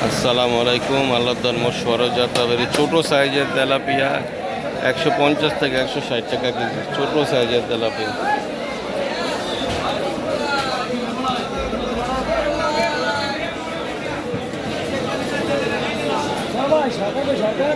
আসসালামু আলাইকুম। আল্লাহ সরজাতাবের ছোট সাইজের তেলাপিয়া 150 থেকে 160 টাকা কেজি। ছোট সাইজের তেলাপিয়া। সরকার